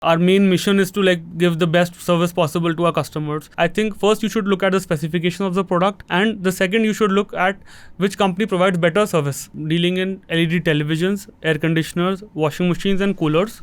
Our main mission is to like give the best service possible to our customers. I think first you should look at the specification of the product, and the second you should look at which company provides better service. Dealing in LED televisions, air conditioners, washing machines and coolers.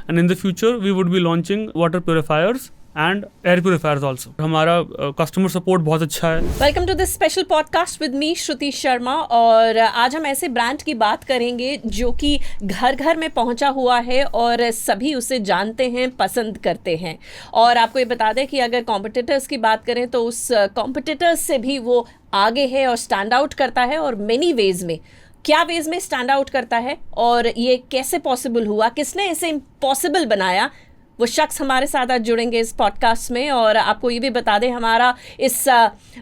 And in the future we would be launching water purifiers and air purifiers also. हमारा customer support बहुत अच्छा है. Welcome to this special podcast with me Shruti Sharma. और आज हम ऐसे brand की बात करेंगे जो कि घर घर में पहुंचा हुआ है और सभी उसे जानते हैं, पसंद करते हैं. और आपको ये बता दें कि अगर कॉम्पिटिटर्स की बात करें तो उस कॉम्पिटिटर्स से भी वो आगे है और स्टैंड आउट करता है. और मेनी वेज में, क्या वेज में स्टैंड आउट करता है और ये कैसे पॉसिबल हुआ, किसने इसे इम्पॉसिबल बनाया, वो शख्स हमारे साथ आज जुड़ेंगे इस पॉडकास्ट में. और आपको ये भी बता दें, हमारा इस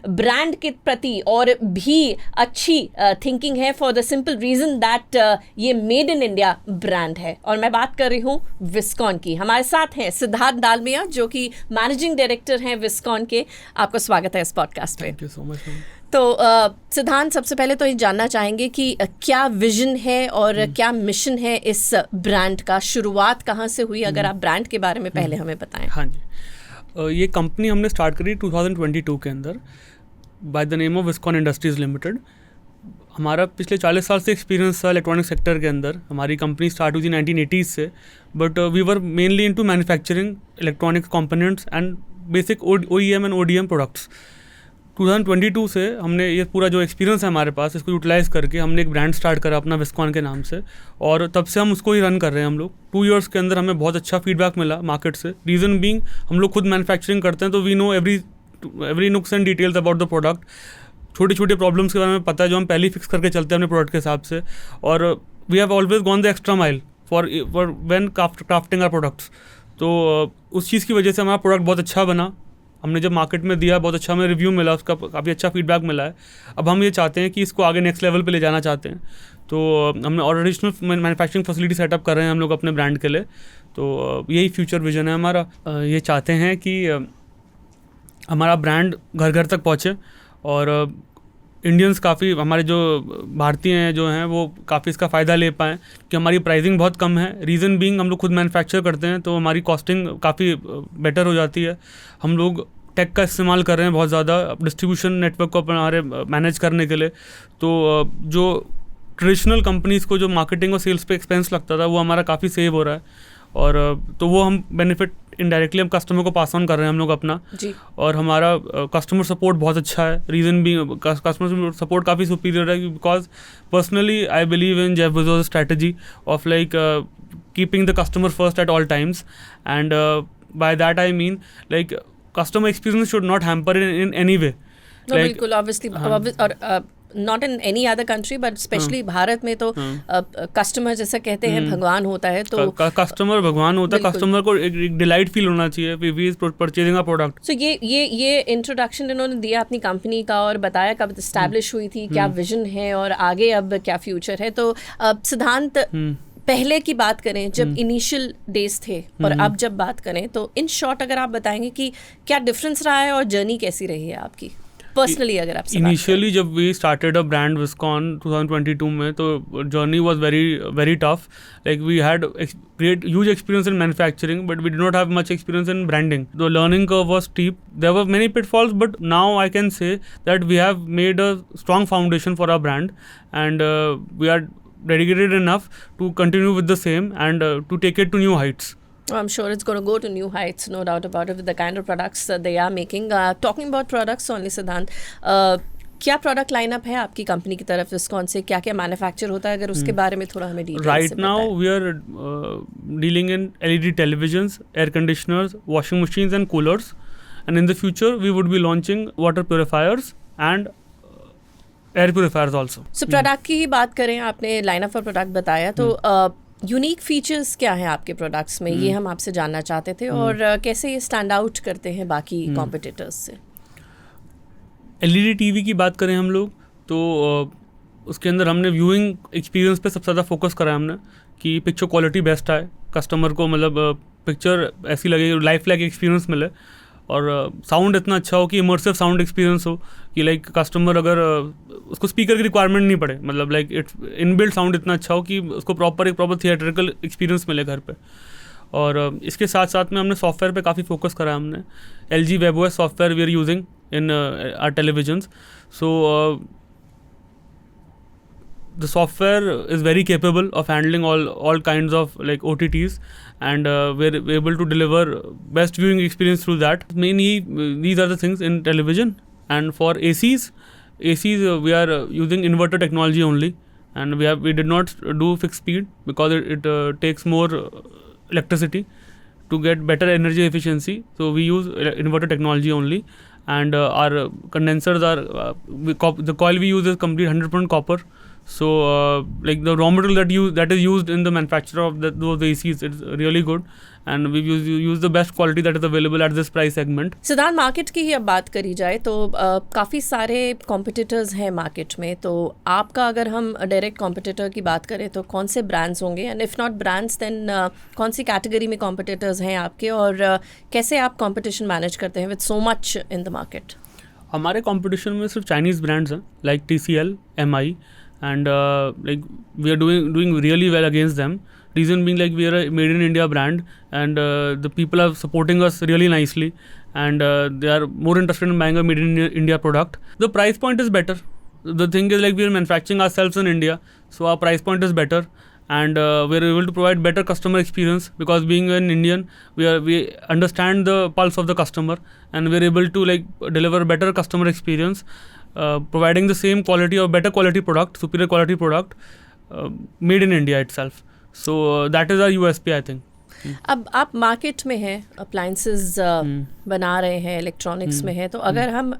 ब्रांड के प्रति और भी अच्छी थिंकिंग है for the simple reason that ये मेड इन इंडिया ब्रांड है. और मैं बात कर रही हूँ विस्कॉन की. हमारे साथ हैं सिद्धार्थ दालमिया जो कि मैनेजिंग डायरेक्टर हैं विस्कॉन के. आपको स्वागत है इस पॉडकास्ट पे. Thank you so much. तो सिद्धांत, सबसे पहले तो ये जानना चाहेंगे कि क्या विजन है और क्या मिशन है इस ब्रांड का, शुरुआत कहाँ से हुई, अगर आप ब्रांड के बारे में पहले हमें बताएं. हाँ जी, ये कंपनी हमने स्टार्ट करी 2022 के अंदर by the name of Viscon industries limited. हमारा पिछले 40 साल से एक्सपीरियंस था इलेक्ट्रॉनिक सेक्टर के अंदर. हमारी कंपनी स्टार्ट हुई थी 1980s से, but we were mainly into manufacturing electronics components and basic OEM and ODM products. 2022 से हमने ये पूरा जो एक्सपीरियंस है हमारे पास, इसको यूटिलाइज़ करके हमने एक ब्रांड स्टार्ट करा अपना विस्कॉन के नाम से. और तब से हम उसको ही रन कर रहे हैं हम लोग. 2 years के अंदर हमें बहुत अच्छा फीडबैक मिला मार्केट से. रीज़न बीइंग, हम लोग खुद मैन्युफैक्चरिंग करते हैं तो वी नो एवरी नुक्स and details about the product. छोटे छोटे प्रॉब्लम्स के बारे में पता है जो हम पहले ही फिक्स करके चलते हैं अपने प्रोडक्ट के हिसाब से. और we have always gone the extra mile for when crafting our products. तो उस चीज़ की वजह से हमारा प्रोडक्ट बहुत अच्छा बना. हमने जब मार्केट में दिया, बहुत अच्छा हमें रिव्यू मिला, उसका काफ़ी अच्छा फीडबैक मिला है. अब हम ये चाहते हैं कि इसको आगे नेक्स्ट लेवल पे ले जाना चाहते हैं. तो हमने और एडिशनल मैन्युफैक्चरिंग फैसिलिटी सेटअप कर रहे हैं हम लोग अपने ब्रांड के लिए. तो यही फ्यूचर विजन है हमारा. ये चाहते हैं कि हमारा ब्रांड घर घर तक पहुँचे और इंडियंस काफ़ी, हमारे जो भारतीय हैं जो हैं वो काफ़ी इसका फ़ायदा ले पाएँ. कि हमारी प्राइसिंग बहुत कम है. रीज़न बीइंग, हम लोग खुद मैन्युफैक्चर करते हैं तो हमारी कॉस्टिंग काफ़ी बेटर हो जाती है. हम लोग टेक का इस्तेमाल कर रहे हैं बहुत ज़्यादा डिस्ट्रीब्यूशन नेटवर्क को हमारे मैनेज करने के लिए. तो जो ट्रेडिशनल कंपनीज़ को जो मार्केटिंग और सेल्स पे एक्सपेंस लगता था वो हमारा काफ़ी सेव हो रहा है. और तो वो हम बेनिफिट इनडायरेक्टली हम कस्टमर को पास ऑन कर रहे हैं हम लोग अपना जी. और हमारा कस्टमर सपोर्ट बहुत अच्छा है. रीज़न भी कस्टमर सपोर्ट काफ़ी सुपीरियर है, because personally I believe in Jeff Bezos strategy of like keeping the customer first at all times. And by that I mean like customer experience should not hamper in any way. बिल्कुल, obviously. और not in any other country but specially Bharat में तो customer जैसा कहते हैं भगवान होता है. तो कस्टमर भगवान होता है. कस्टमर को एक डिलाइट फील होना चाहिए परचेजिंग अ प्रोडक्ट. सो ये इंट्रोडक्शन इन्होंने दिया अपनी कंपनी का और बताया कब एस्टैब्लिश हुई थी, क्या विजन है और आगे अब क्या फ्यूचर है. तो सिद्धांत, पहले की बात करें जब इनिशियल डेज थे और अब जब बात करें तो इन शॉर्ट अगर आप बताएंगे कि क्या डिफरेंस रहा है और जर्नी कैसी रही है आपकी पर्सनली, अगर आप इनिशियली जब we started a brand Viscon 2022 में, तो journey was very very tough. Like we had great huge experience in manufacturing, but we did not have much experience in branding. The learning curve was steep. There were many pitfalls, but now I can say that we have made a strong foundation for our brand, and we are dedicated enough to continue with the same and to take it to new heights. I'm sure it's going to go to new heights, no doubt about it, with the kind of products that they are making. Talking about products only, Siddhant, क्या product lineup है आपकी company की तरफ विस्कॉन से, क्या क्या manufacture होता है, अगर उसके बारे में थोड़ा हमें detail. Right now we are dealing in LED televisions, air conditioners, washing machines and coolers, and in the future we would be launching water purifiers and air purifiers also. So product की ही बात करें, आपने lineup और product बताया, तो unique features क्या हैं आपके प्रोडक्ट्स में, ये हम आपसे जानना चाहते थे. और कैसे ये स्टैंड आउट करते हैं बाकी कॉम्पिटिटर्स से. LED TV की बात करें हम लोग तो उसके अंदर हमने व्यूइंग एक्सपीरियंस पे सबसे ज़्यादा फोकस करा है हमने कि पिक्चर क्वालिटी बेस्ट आए, कस्टमर को मतलब पिक्चर ऐसी लगे, लाइफ लाइक एक्सपीरियंस मिले. और साउंड इतना अच्छा हो कि इमर्सिव साउंड एक्सपीरियंस हो कि लाइक कस्टमर अगर उसको स्पीकर की रिक्वायरमेंट नहीं पड़े, मतलब लाइक इट्स इनबिल्ट साउंड इतना अच्छा हो कि उसको एक प्रॉपर थिएटरिकल एक्सपीरियंस मिले घर पे. और इसके साथ साथ में हमने सॉफ्टवेयर पे काफ़ी फोकस करा है हमने. LG WebOS software we are using in our televisions. So the software is very capable of handling all kinds of like OTTs, and we're able to deliver best viewing experience through that. Mainly these are the things in television. And for ACs we are using inverter technology only, and we did not do fixed speed because it takes more electricity to get better energy efficiency. So we use inverter technology only, and our condensers are the coil we use is complete 100% copper. So like the raw material that is used in the manufacture of those ACs, it's really good, and we use the best quality that is available at this price segment. सिद्धांत, market की ही अब बात करी जाए तो काफ़ी सारे competitors हैं मार्केट में, तो आपका अगर हम डायरेक्ट कॉम्पिटिटर की बात करें तो कौन से ब्रांड्स होंगे, and if not brands then कौन सी कैटेगरी में कॉम्पिटिटर्स हैं आपके, और कैसे आप कंपटीशन मैनेज करते हैं with so much in the market? हमारे कंपटीशन में सिर्फ चाइनीज़ ब्रांड्स हैं like TCL, MI, and like we are doing really well against them. Reason being, like, we are a made in India brand, and the people are supporting us really nicely, and they are more interested in buying a made in India product. The price point is better. The thing is, like, we are manufacturing ourselves in India, so our price point is better, and we are able to provide better customer experience because being an Indian, we understand the pulse of the customer, and we are able to like deliver better customer experience. Providing the same quality or better quality product, superior quality product, made in India itself. So that is our USP, I think. अब आप market में हैं, appliances बना रहे हैं, electronics में हैं, तो अगर हम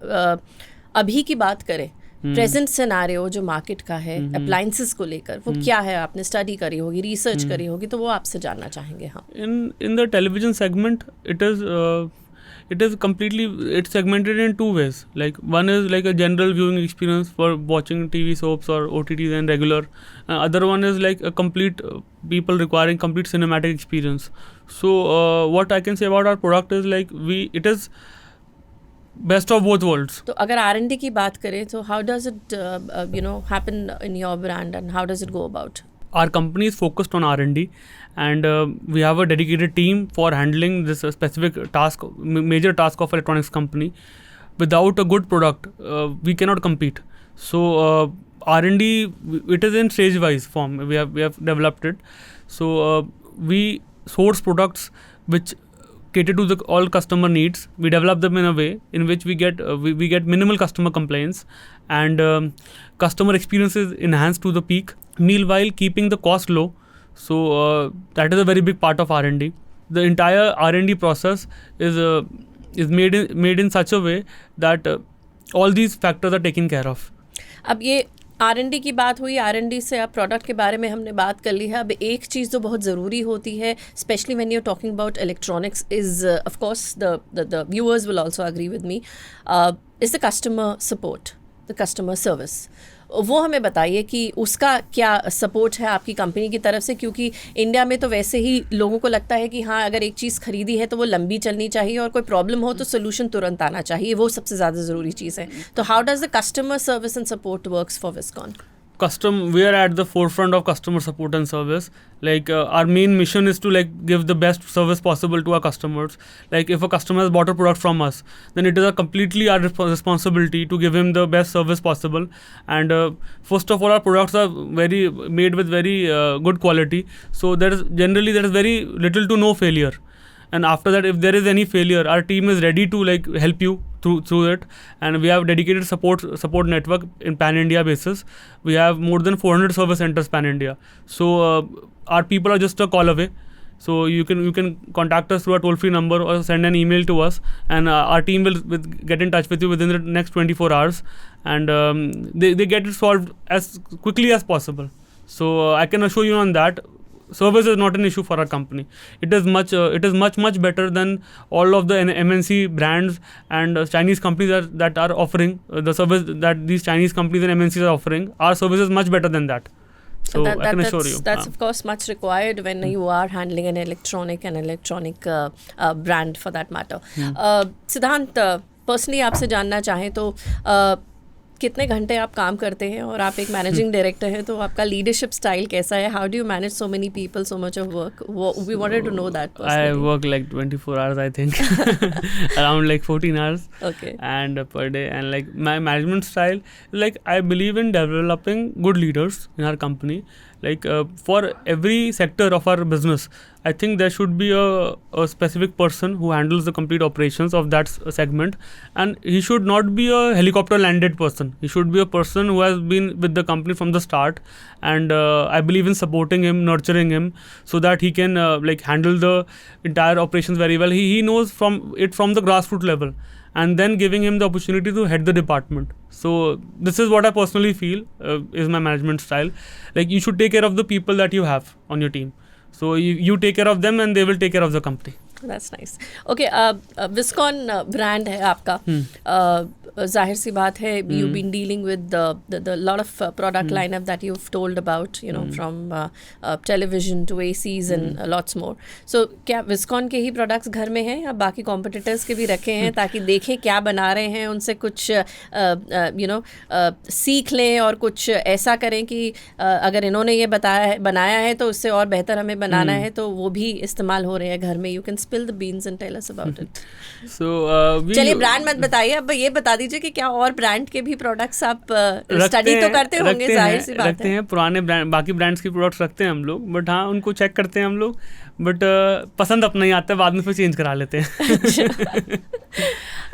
अभी की बात करें, प्रेजेंट सिनेरियो जो मार्केट का है अप्लायंसेस को लेकर, वो क्या है? आपने स्टडी करी होगी, रिसर्च करी होगी, तो वो आपसे जानना चाहेंगे हम. In the television segment, it is completely, it's segmented in two ways. Like, one is like a general viewing experience for watching TV soaps or OTTs and regular. Other one is like a complete people requiring complete cinematic experience. So what I can say about our product is like it is best of both worlds. तो अगर R&D की बात करें तो how does it happen in your brand, and how does it go about? Our company is focused on R&D, and we have a dedicated team for handling this specific task, major task of electronics company. Without a good product, we cannot compete. So R&D, it is in stage wise form. We have developed it. So we source products which cater to all customer needs. We develop them in a way in which we get minimal customer complaints, and customer experience is enhanced to the peak, meanwhile keeping the cost low. So that is a very big part of R&D. The entire R&D process is made in such a way that all these factors are taken care of. अब ये R&D की बात हुई, R&D से अब product के बारे में हमने बात कर ली है. अब एक चीज़ तो बहुत ज़रूरी होती है, specially when you are talking about electronics, is of course the viewers will also agree with me, is the customer support, the customer service. वो हमें बताइए कि उसका क्या सपोर्ट है आपकी कंपनी की तरफ से, क्योंकि इंडिया में तो वैसे ही लोगों को लगता है कि हाँ, अगर एक चीज़ खरीदी है तो वो लंबी चलनी चाहिए, और कोई प्रॉब्लम हो तो सोल्यूशन तुरंत आना चाहिए, वो सबसे ज़्यादा ज़रूरी चीज़ है. तो how does the customer service and support works for Viscon? We are at the forefront of customer support and service. Like our main mission is to like give the best service possible to our customers. Like if a customer has bought a product from us, then it is completely our responsibility to give him the best service possible. And first of all, our products are made with very good quality. So there is very little to no failure. And after that, if there is any failure, our team is ready to like help you through it, and we have dedicated support network in pan India basis. We have more than 400 service centers pan India. So our people are just a call away. So you can contact us through a toll free number or send an email to us, and our team will get in touch with you within the next 24 hours, and they get it solved as quickly as possible. So I can assure you on that. Service is not an issue for our company. It is much better than all of the MNC brands and Chinese companies that are offering the service that these Chinese companies and MNCs are offering. Our service is much better than that. So I can assure you. That's of course much required when you are handling an electronic brand for that matter. Siddhant, personally आपसे जानना चाहें तो कितने घंटे आप काम करते हैं और आप एक मैनेजिंग डायरेक्टर हैं, तो आपका लीडरशिप स्टाइल कैसा है? How do you manage so many people, so much of work? We wanted to know that I work like 24 hours, I think, around like 14 hours, Okay. and per day. And like my management style, like I believe in developing good leaders in our company. Like for every sector of our business, I think there should be a specific person who handles the complete operations of that segment, and he should not be a helicopter landed person. He should be a person who has been with the company from the start, and I believe in supporting him, nurturing him, so that he can like handle the entire operations very well. He knows from the grassroots level, and then giving him the opportunity to head the department. So this is what I personally feel is my management style. Like you should take care of the people that you have on your team. So you take care of them and they will take care of the company. That's nice. Okay, Viscon brand है आपका. जाहिर सी बात है, you've been dealing with the lot of product lineup that you've told about, you know, from television to ACs and lots more. So क्या Viscon के ही products घर में हैं या बाकी competitors के भी रखे हैं, ताकि देखें क्या बना रहे हैं, उनसे कुछ you know सीख लें और कुछ ऐसा करें कि अगर इन्होंने ये बनाया है तो उससे और बेहतर हमें बनाना है, तो वो भी इस्तेमाल हो रहे हैं घर में. You can spill the beans and tell us about it. So चलिए ब्रांड मत बताइए, अब ये बता दीजिए कि क्या और ब्रांड के भी प्रोडक्ट्स आप स्टडी तो करते होंगे, जाहिर सी बात रखते है. हैं पुराने ब्रांड, बाकी ब्रांड्स के प्रोडक्ट्स रखते हैं हम लोग, बट हाँ उनको चेक करते हैं हम लोग, बट पसंद अपना ही आता है, बाद में फिर चेंज करा लेते हैं.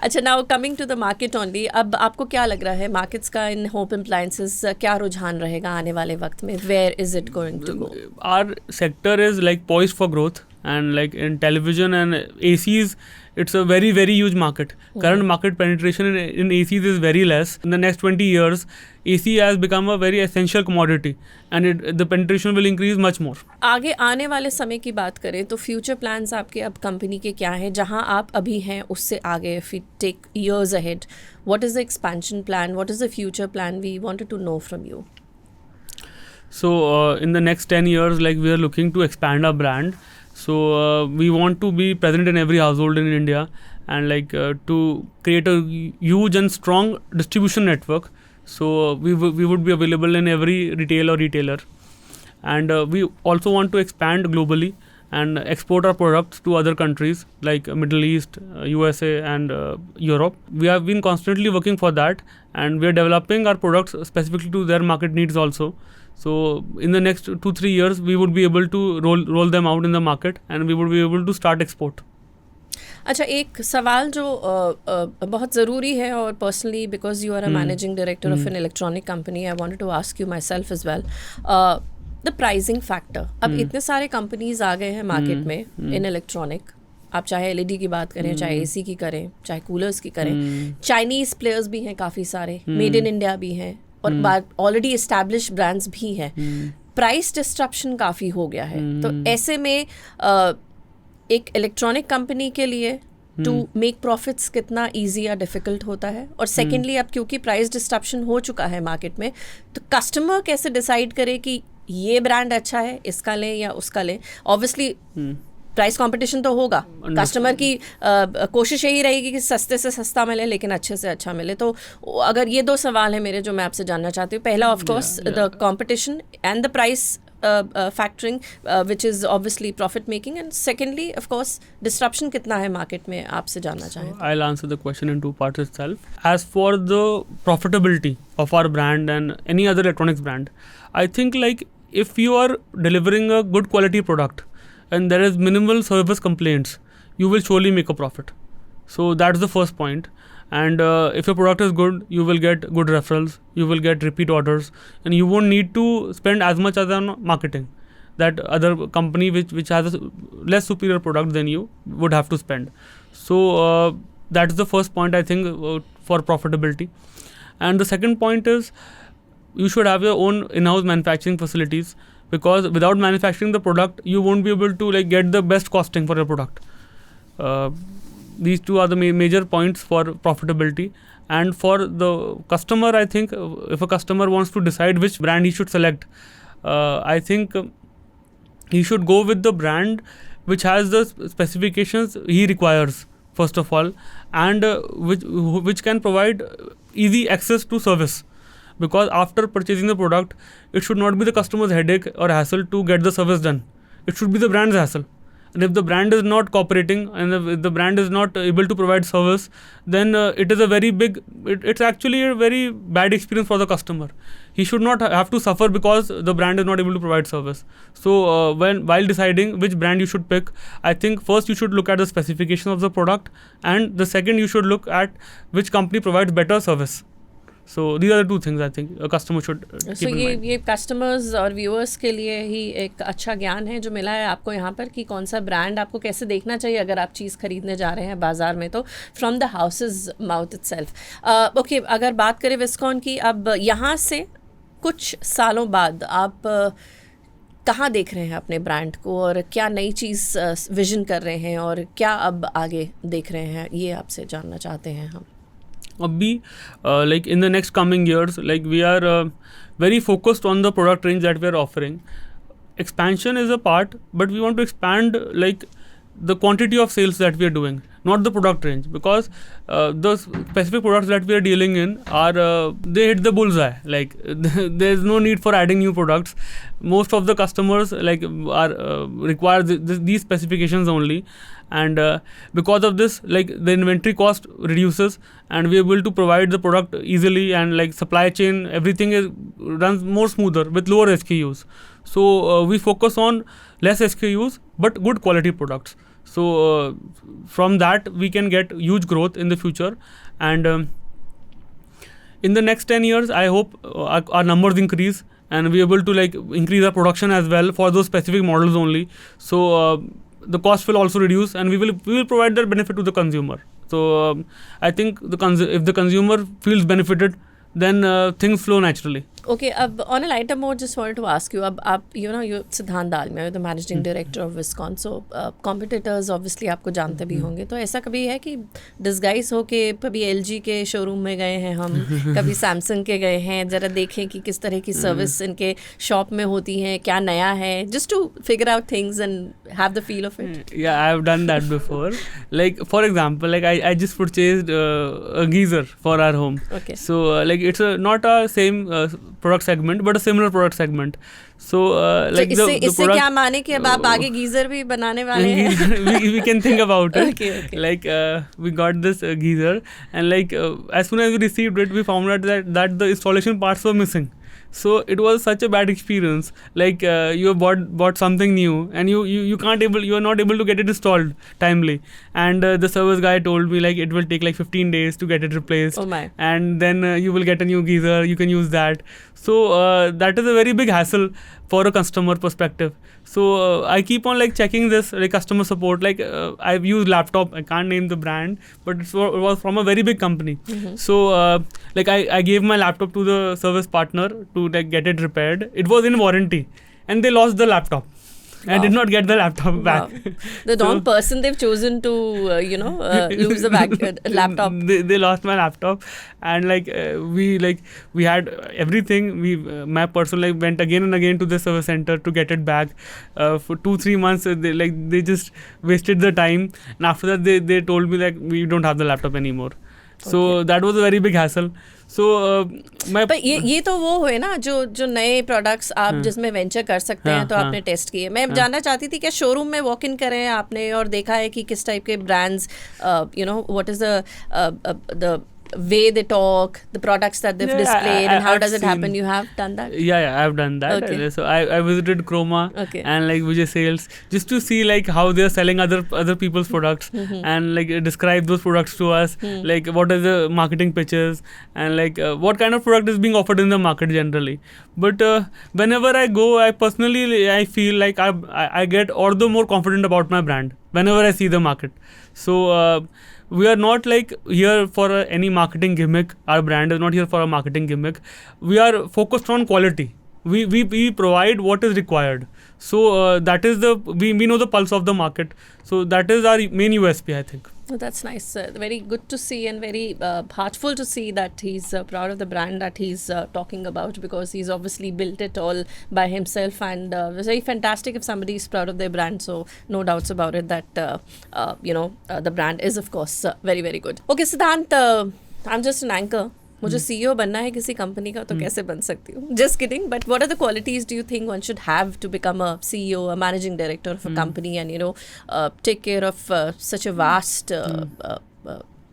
अच्छा, now coming to the market only, अब आपको क्या लग रहा है मार्केट्स का इन होम अप्लायंसेस क्या रुझान रहेगा आने वाले वक्त में? Where is it going to go? Our sector is like poised for growth, and like in television and ACs, it's a very very huge market. Current market penetration in ACs is very less. In the next 20 years, AC has become a very essential commodity, and the penetration will increase much more. आगे आने वाले समय की बात करें तो future plans आपके अब कंपनी के क्या हैं, जहां आप अभी हैं उससे आगे? If we take years ahead, what is the expansion plan, what is the future plan? We wanted to know from you. So in the next 10 years, like we are looking to expand our brand. So we want to be present in every household in India, and like to create a huge and strong distribution network. So we would be available in every retailer, and we also want to expand globally and export our products to other countries like Middle East, USA and Europe. We have been constantly working for that, and we are developing our products specifically to their market needs also. So in the next 2-3 years, we would be able to roll them out in the market, and we would be able to start export. अच्छा, एक सवाल जो बहुत ज़रूरी है, और personally because you are a managing director of an electronic company, I wanted to ask you myself as well, the pricing factor. अब इतने सारे कंपनीज आ गए हैं मार्केट में इन इलेक्ट्रॉनिक, आप चाहे LED की बात करें, चाहे AC की करें, चाहे कूलर्स की करें, चाइनीज़ प्लेयर्स भी हैं काफ़ी सारे, मेड इन इंडिया भी हैं, और ऑलरेडी इस्टेब्लिश ब्रांड्स भी हैं. प्राइस डिस्ट्रप्शन काफ़ी हो गया है, तो ऐसे में एक इलेक्ट्रॉनिक कंपनी के लिए टू मेक प्रॉफिट्स कितना ईजी या डिफ़िकल्ट होता है? और सेकेंडली, अब क्योंकि प्राइस डिस्ट्रप्शन हो चुका है मार्केट में, तो कस्टमर कैसे डिसाइड करे कि ये ब्रांड अच्छा है, इसका लें या उसका लें? ऑब्वियसली प्राइस कंपटीशन तो होगा, कस्टमर की कोशिश यही रहेगी कि सस्ते से सस्ता मिले लेकिन अच्छे से अच्छा मिले. तो अगर ये दो सवाल हैं मेरे जो मैं आपसे जानना चाहती हूँ. पहला of course the competition and the price factoring, which is obviously profit making, and secondly of course disruption कितना है market में, आपसे जानना चाहें. I'll answer the question in 2 parts itself. As for the profitability of our brand and any other electronics brand, I think like if you are delivering a good quality product and there is minimal service complaints, you will surely make a profit. So that's the first point. And if your product is good, you will get good referrals, you will get repeat orders, and you won't need to spend as much as on marketing that other company which has a less superior product than you would have to spend. So that's the first point, I think, for profitability. And the second point is you should have your own in-house manufacturing facilities, because without manufacturing the product, you won't be able to like get the best costing for your product. These two are the major points for profitability. And for the customer, I think if a customer wants to decide which brand he should select, I think he should go with the brand which has the specifications he requires first of all, and which can provide easy access to service. Because after purchasing the product, it should not be the customer's headache or hassle to get the service done. It should be the brand's hassle. And if the brand is not cooperating, and if the brand is not able to provide service, then it is a very big, it's actually a very bad experience for the customer. He should not have to suffer because the brand is not able to provide service. So while deciding which brand you should pick, I think first you should look at the specification of the product, and the second you should look at which company provides better service. So these are the two things I think a customer should keep in mind. ये customers और viewers के लिए ही एक अच्छा ज्ञान है जो मिला है आपको यहाँ पर कि कौन सा ब्रांड आपको कैसे देखना चाहिए अगर आप चीज़ खरीदने जा रहे हैं बाज़ार में, तो from the houses mouth itself. Okay, अगर बात करें विस्कॉन की, अब यहाँ से कुछ सालों बाद आप कहाँ देख रहे हैं अपने ब्रांड को, और क्या नई चीज़ विजन कर रहे हैं, और क्या अब आगे देख रहे हैं, ये आपसे जानना चाहते हैं हम। Abhi, like in the next coming years, like we are very focused on the product range that we are offering. Expansion is a part, but we want to expand like the quantity of sales that we are doing, not the product range, because the specific products that we are dealing in are they hit the bullseye. Like there is no need for adding new products. Most of the customers like are require these specifications only, and because of this, like the inventory cost reduces, and we are able to provide the product easily, and like supply chain, everything runs more smoother with lower SKUs. So we focus on less SKUs but good quality products. So from that we can get huge growth in the future, and in the next 10 years I hope our numbers increase, and we are able to like increase our production as well for those specific models only. So the cost will also reduce, and we will provide that benefit to the consumer. So I think if the consumer feels benefited, then things flow naturally. Okay, अब on a lighter note, just wanted to ask you, अब आप you सिद्धांत Dalmia, you're the managing director of Viscon, so competitors obviously आपको जानते भी होंगे, तो ऐसा कभी है कि डिस्गाइज हो के कभी LG के शोरूम में गए हैं हम, कभी सैमसंग के गए हैं, ज़रा देखें कि किस तरह की सर्विस इनके शॉप में होती है, क्या नया है, just to figure out things and have the feel of it? Yeah, I have done that before. Like for example, like I just purchased a geyser for our home. Okay. So like it's not a same product segment, but a similar product segment. So like so the इससे क्या माने कि अब आप आगे geyser भी बनाने वाले हैं? we can think about it. Okay. Like we got this geyser, and like as soon as we received it, we found out that the installation parts were missing. So it was such a bad experience. Like you bought something new, and you are not able to get it installed timely. And the service guy told me like it will take like 15 days to get it replaced. Oh my. And then you will get a new geyser. You can use that. So that is a very big hassle for a customer perspective. So I keep on like checking this like customer support. Like I've used laptop. I can't name the brand, but it was from a very big company. Mm-hmm. So like I gave my laptop to the service partner to like get it repaired. It was in warranty, and they lost the laptop. Wow. I did not get the laptop back. Wow. The wrong person they've chosen to lose the laptop. They lost my laptop, and like we had everything. My person like went again and again to the service center to get it back. For 2-3 months they just wasted the time, and after that they told me like we don't have the laptop anymore. So that was a very big hassle. So पर ये तो वो हुए ना जो नए products आप जिसमें वेंचर कर सकते हैं, तो आपने टेस्ट किए। मैं जानना चाहती थी क्या शोरूम में वॉक इन करें आपने और देखा है कि किस टाइप के brands what is the way they talk, the products that they've displayed, and how does it happen? You have done that? Yeah, I've done that. Okay. So I visited Chroma and like Vijay Sales just to see like how they're selling other people's products, and like describe those products to us, like what are the marketing pitches, and like what kind of product is being offered in the market generally. But whenever I go, I personally I feel like I get all the more confident about my brand whenever I see the market. So we are not like here for any marketing gimmick. Our brand is not here for a marketing gimmick. We are focused on quality. We provide what is required. So that is we know the pulse of the market. So that is our main USP, I think. Oh, that's nice. Very good to see and very heartful to see that he's proud of the brand that he's talking about, because he's obviously built it all by himself, and it's very fantastic if somebody is proud of their brand. So no doubts about it that the brand is of course very very good. Okay, Siddhant, I'm just an anchor. मुझे CEO बनना है किसी company का, तो कैसे बन सकती हूँ? Just kidding. But what are the qualities do you think one should have to become a CEO, a managing director of a company, and take care of such a vast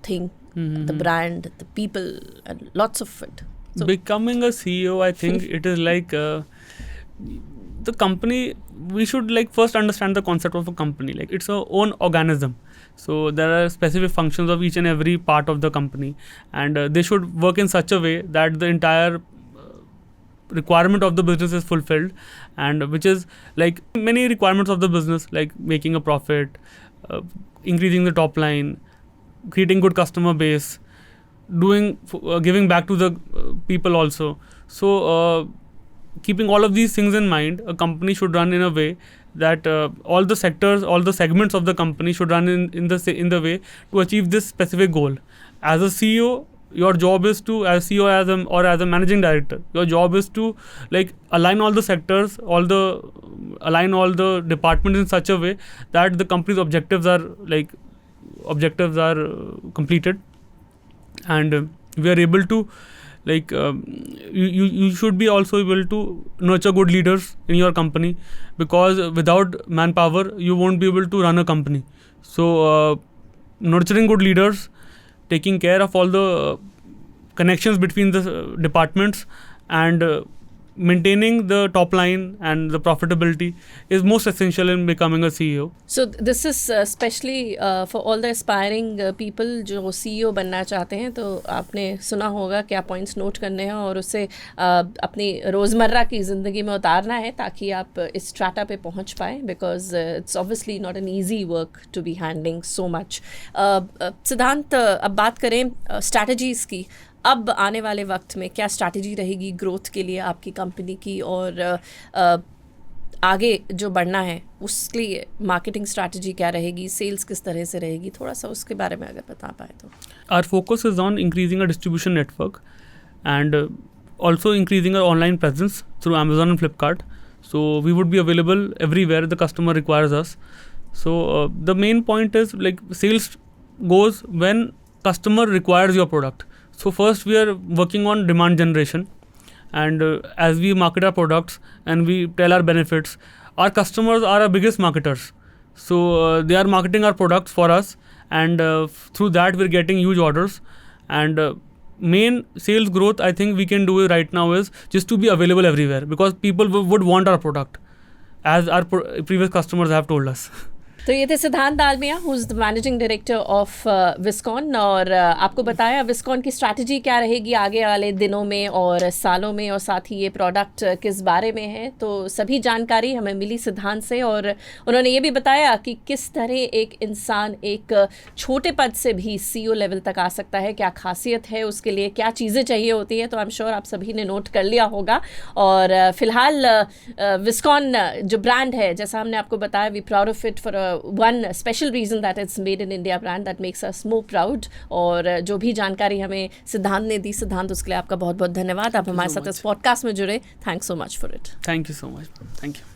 thing, the brand, the people, and lots of it? So, becoming a CEO, I think it is like the company. We should like first understand the concept of a company. Like it's a own organism. So there are specific functions of each and every part of the company, and they should work in such a way that the entire requirement of the business is fulfilled, and which is like many requirements of the business, like making a profit, increasing the top line, creating good customer base, giving back to the people also. So keeping all of these things in mind, a company should run in a way that all the sectors, all the segments of the company should run in the way to achieve this specific goal. As a CEO, your job is to, as CEO or as a managing director, your job is to like align all the sectors, align all the departments in such a way that the company's objectives are completed, and we are able to like you should be also able to nurture good leaders in your company, because without manpower you won't be able to run a company. So nurturing good leaders, taking care of all the connections between the departments, and maintaining the top line and the profitability is most essential in becoming a CEO. So this is especially for all the aspiring people जो CEO बनना चाहते हैं, तो आपने सुना होगा क्या points note करने हैं और उसे अपनी रोज़मर्रा की ज़िंदगी में उतारना है ताकि आप इस स्ट्राटा पे पहुंच पाएँ, because it's obviously not an easy work to be handling so much. Siddhant, अब बात करें स्ट्रैटेजीज़ की. अब आने वाले वक्त में क्या स्ट्रैटेजी रहेगी ग्रोथ के लिए आपकी कंपनी की, और आगे जो बढ़ना है उसके लिए मार्केटिंग स्ट्रैटेजी क्या रहेगी, सेल्स किस तरह से रहेगी, थोड़ा सा उसके बारे में अगर बता पाए तो. Our focus is on increasing our distribution network, and also increasing our online presence through Amazon and Flipkart. So we would be available everywhere the customer requires us. So the main point is like sales goes when customer requires your product. So first we are working on demand generation, and as we market our products and we tell our benefits, our customers are our biggest marketers. So they are marketing our products for us, and through that we're getting huge orders. And main sales growth I think we can do right now is just to be available everywhere, because people would want our product, as our previous customers have told us. तो ये थे Siddhant Dalmia, who is the managing director of Viscon, और आपको बताया विस्कॉन की strategy क्या रहेगी आगे वाले दिनों में और सालों में, और साथ ही ये प्रोडक्ट किस बारे में है. तो सभी जानकारी हमें मिली सिद्धांत से, और उन्होंने ये भी बताया कि किस तरह एक इंसान एक छोटे पद से भी CEO लेवल तक आ सकता है, क्या खासियत है, उसके लिए क्या चीज़ें चाहिए होती है. तो आई एम श्योर आप सभी ने नोट कर लिया होगा. और फिलहाल विस्कॉन जो ब्रांड है, जैसा हमने आपको बताया, we proud of it for one special reason that it's made in India brand that makes us more proud. और जो भी जानकारी हमें सिद्धांत ने दी, सिद्धांत उसके लिए आपका बहुत बहुत धन्यवाद. आप हमारे साथ इस पॉडकास्ट में जुड़े. Thanks so much for it. Thank you so much. Thank you.